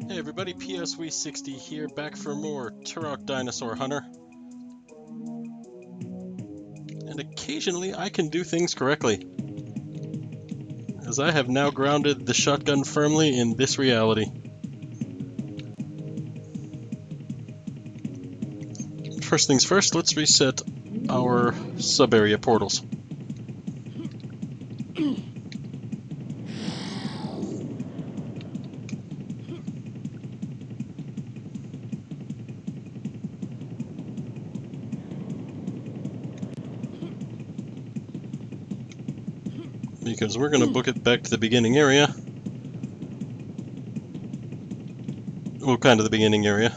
Hey everybody, PSW60 here, back for more Turok Dinosaur Hunter. And occasionally I can do things correctly, as I have now grounded the shotgun firmly in this reality. First things first, let's reset our sub-area portals. Because we're going to book it back to the beginning area. Well, kind of the beginning area.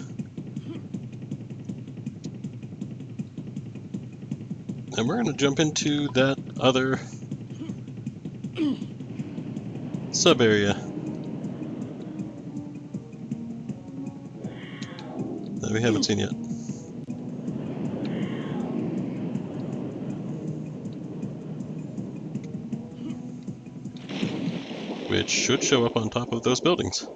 And we're going to jump into that other sub-area that we haven't seen yet. Which should show up on top of those buildings.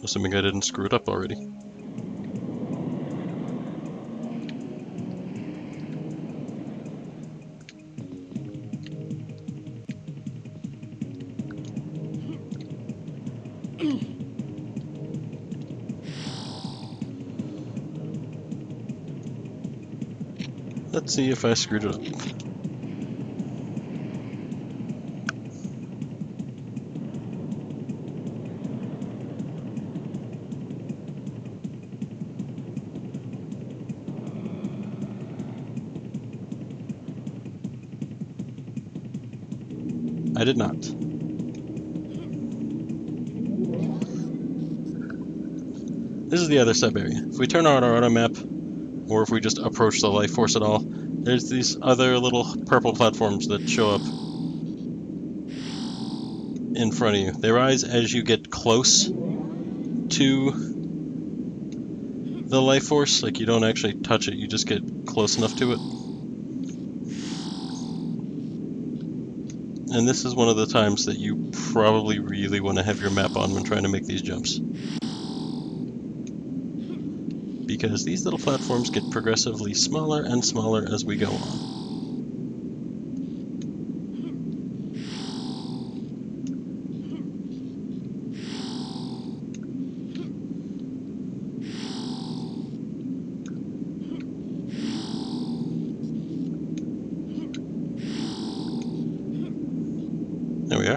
Assuming I didn't screw it up already. Let's see if I screwed it up. I did not. This is the other sub-area. If we turn on our auto map, or if we just approach the life force at all, there's these other little purple platforms that show up in front of you. They rise as you get close to the life force. Like, you don't actually touch it, you just get close enough to it. And this is one of the times that you probably really want to have your map on when trying to make these jumps. Because these little platforms get progressively smaller and smaller as we go on. There we are.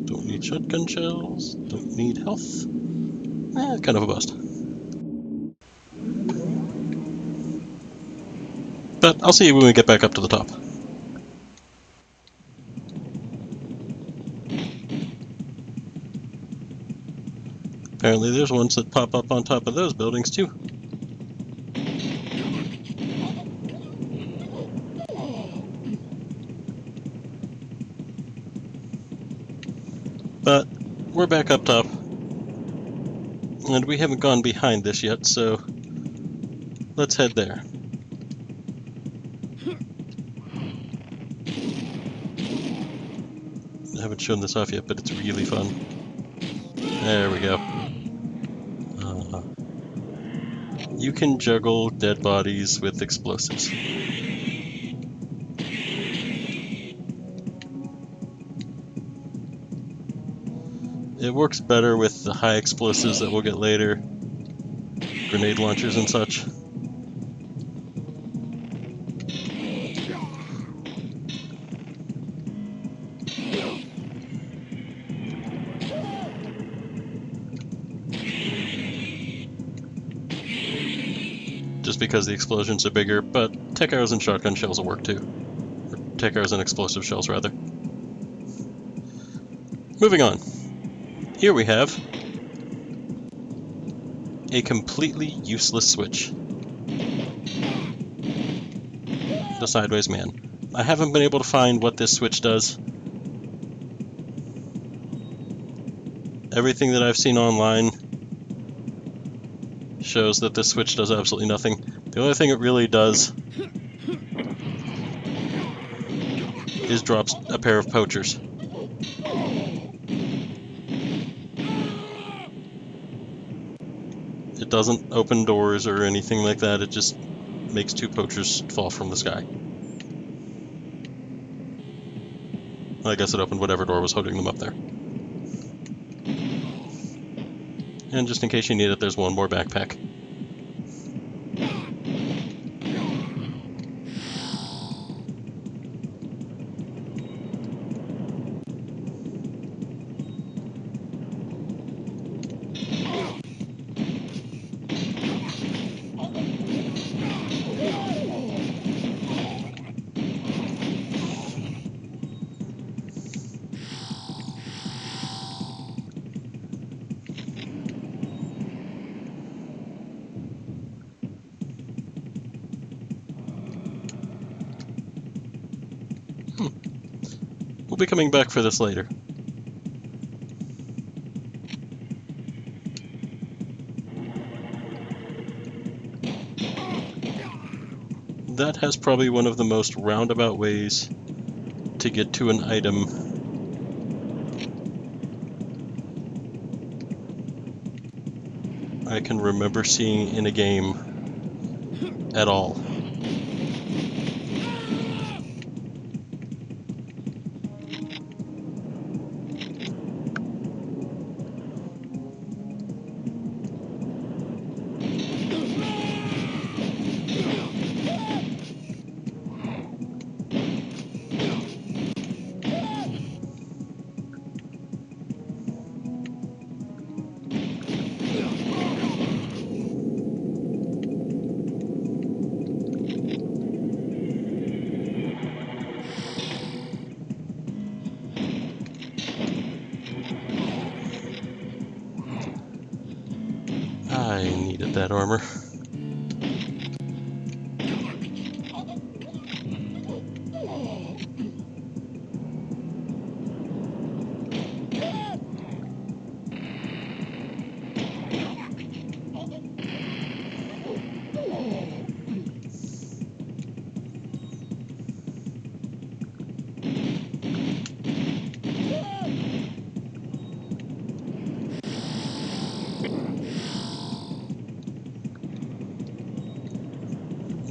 Don't need shotgun shells, don't need health. Kind of a bust. But I'll see you when we get back up to the top. Apparently there's ones that pop up on top of those buildings too. But we're back up top. And we haven't gone behind this yet, so let's head there. I haven't shown this off yet, but it's really fun. There we go. You can juggle dead bodies with explosives. It works better with the high explosives that we'll get later. Grenade launchers and such. Just because the explosions are bigger, but tech arrows and shotgun shells will work too. Or tech arrows and explosive shells, rather. Moving on. Here we have a completely useless switch. The sideways man. I haven't been able to find what this switch does. Everything that I've seen online shows that this switch does absolutely nothing. The only thing it really does is drops a pair of poachers. It doesn't open doors or anything like that, it just makes 2 poachers fall from the sky. I guess it opened whatever door was holding them up there. And just in case you need it, there's one more backpack. We'll be coming back for this later. That has probably one of the most roundabout ways to get to an item I can remember seeing in a game at all. I needed that armor.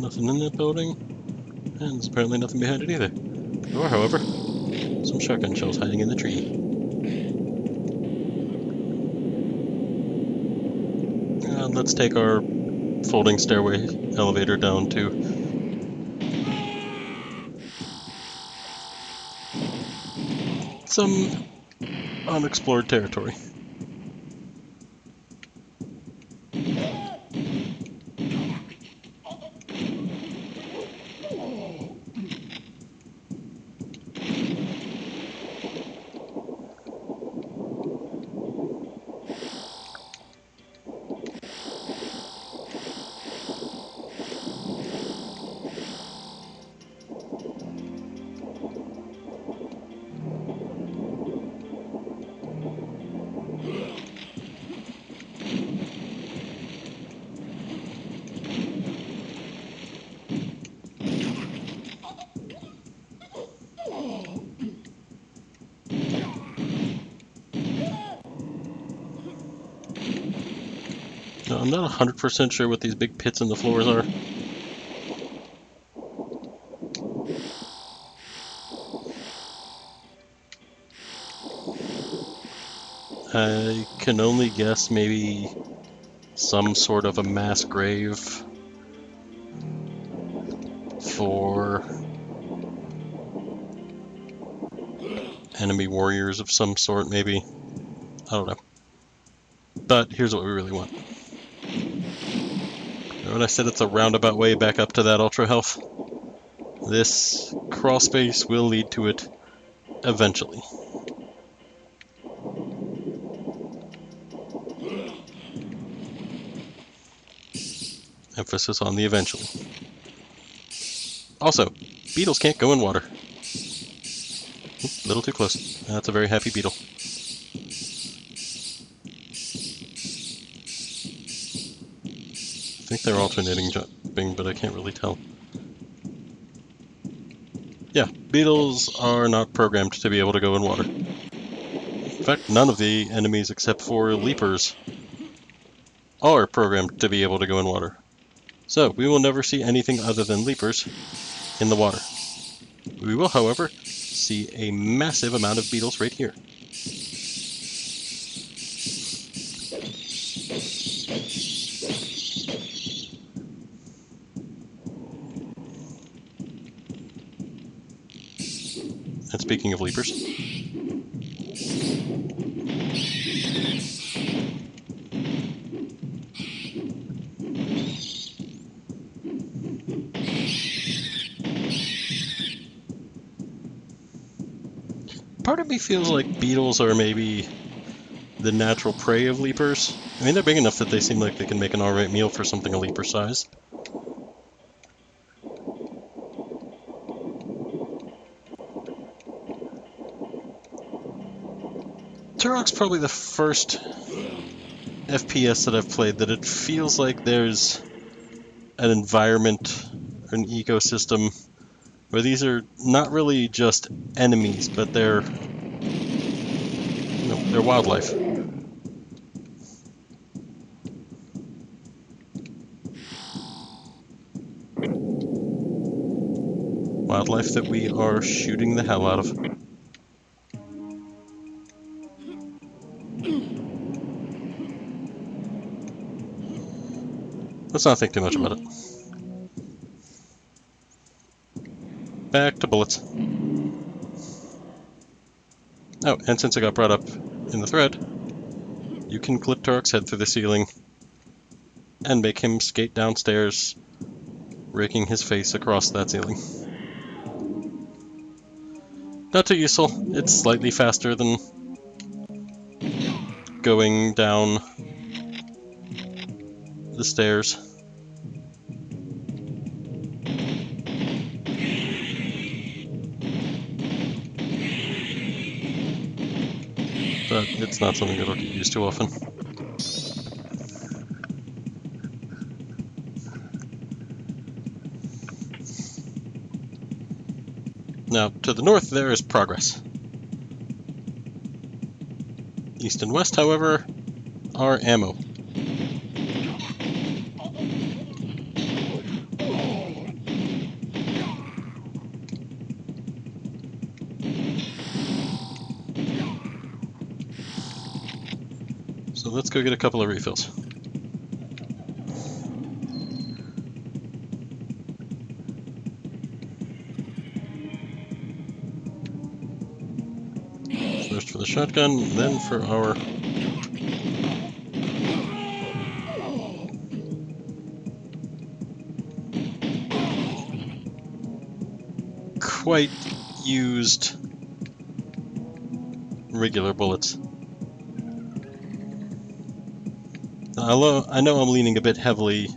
Nothing in that building, and there's apparently nothing behind it either. There are, however, some shotgun shells hiding in the tree. And let's take our folding stairway elevator down to some unexplored territory. Now, I'm not 100% sure what these big pits in the floors are. I can only guess maybe some sort of a mass grave for enemy warriors of some sort, maybe. I don't know. But here's what we really want. When I said it's a roundabout way back up to that ultra health, this crawl space will lead to it eventually. Emphasis on the eventually. Also, beetles can't go in water. Oop, a little too close. That's a very happy beetle. think they're alternating jumping, but I can't really tell. Yeah, beetles are not programmed to be able to go in water. In fact, none of the enemies except for leapers are programmed to be able to go in water. So, we will never see anything other than leapers in the water. We will, however, see a massive amount of beetles right here. And speaking of leapers, part of me feels like beetles are maybe the natural prey of leapers. I mean, they're big enough that they seem like they can make an alright meal for something a leaper size. Turok's probably the first FPS that I've played that it feels like there's an environment, an ecosystem, where these are not really just enemies, but they're, they're wildlife. Wildlife that we are shooting the hell out of. Let's not think too much about it. Back to bullets. Oh, and since it got brought up in the thread, you can clip Turok's head through the ceiling and make him skate downstairs, raking his face across that ceiling. Not too useful. It's slightly faster than going down the stairs. But it's not something that'll get used too often. Now, to the north there is progress. East and west, however, are ammo. So let's go get a couple of refills. First for the shotgun, then for our quite used regular bullets. I know I'm leaning a bit heavily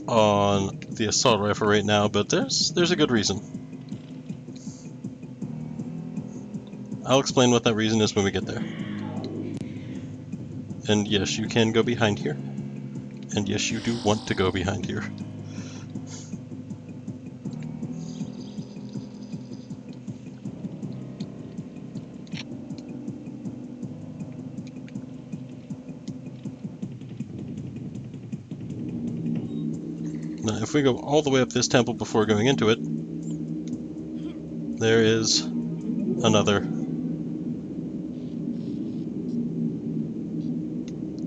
on the assault rifle right now, but there's a good reason. I'll explain what that reason is when we get there. And yes, you can go behind here. And yes, you do want to go behind here. Now, if we go all the way up this temple before going into it, there is another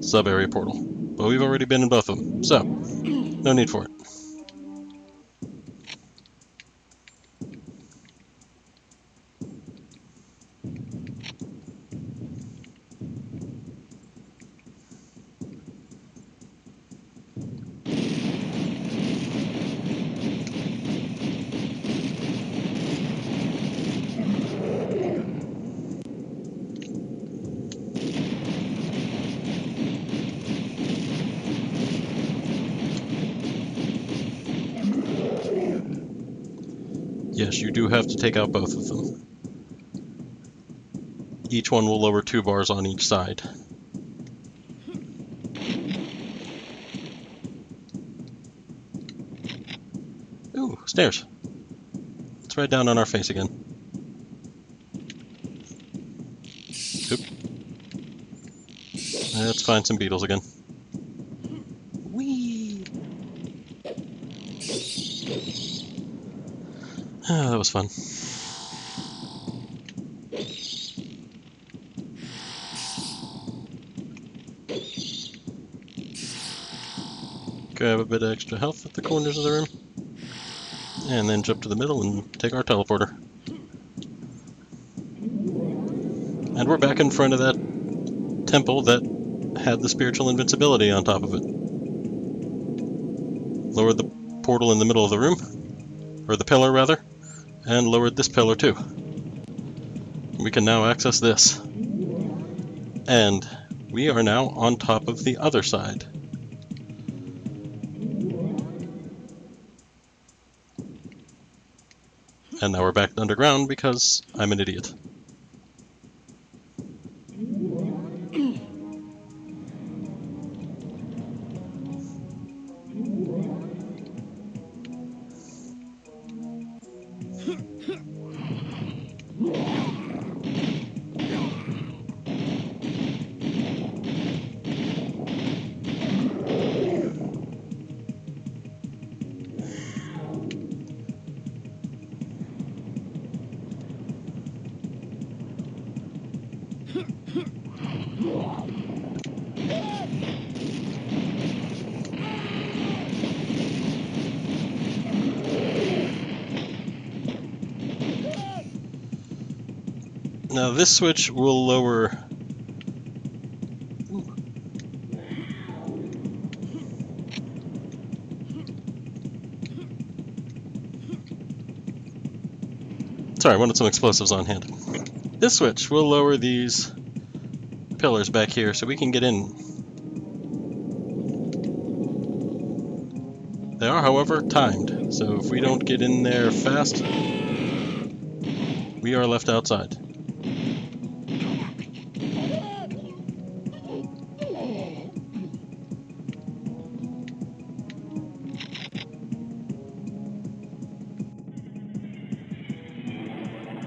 sub-area portal. But we've already been in both of them, so no need for it. Yes, you do have to take out both of them. Each one will lower 2 bars on each side. Stairs. It's right down on our face again. Oop. Let's find some beetles again. Whee! Ah, that was fun. Grab a bit of extra health at the corners of the room. And then jump to the middle and take our teleporter. And we're back in front of that temple that had the spiritual invincibility on top of it. Lowered the portal in the middle of the room, or the pillar rather, and lowered this pillar too. We can now access this. And we are now on top of the other side. And now we're back underground because I'm an idiot. Now this switch will lower... Sorry, I wanted some explosives on hand. This switch will lower these pillars back here so we can get in. They are, however, timed, so if we don't get in there fast, we are left outside.